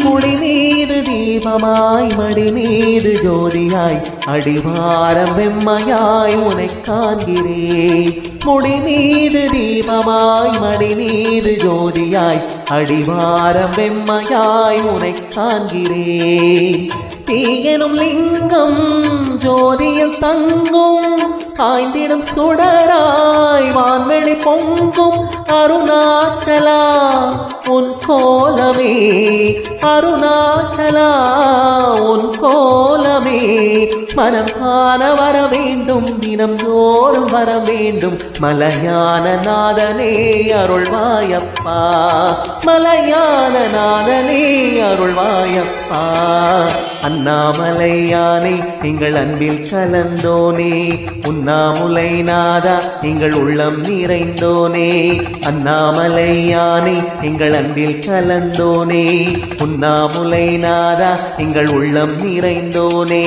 முடி மீது தீபமாய் மடி மீது ஜோதியாய் அடிவாரம் வெம்மையாய் உனை காண்கிறேன். முடி மீது தீபமாய் மடி மீது ஜோதியாய் அடிவாரம் வெம்மையாய் உனை காண்கிறேன். தீயனும் லிங்கம் ஜோதியில் தங்கும் காய்ந்திடும் சுடராய் வான்வெளி பொங்கும் அருணாச்சலா உன் கோலமே, அருணாச்சலா உன் கோலமே. மனம் காண வர வேண்டும், தினம் தோறும் வர வேண்டும். மலையான நாதனே அருள்வாயப்பா, மலையான நாதனே அருள்வாயப்பா. அண்ணாமலையானே எங்கள் அன்பில் கலந்தோனே, உண்ணாமுலை நாதா எங்கள் உள்ளம் நிறைந்தோனே. அண்ணாமலையானே எங்கள் அன்பில் கலந்தோனே, உண்ணாமுலை நாதா எங்கள் உள்ளம் நிறைந்தோனே.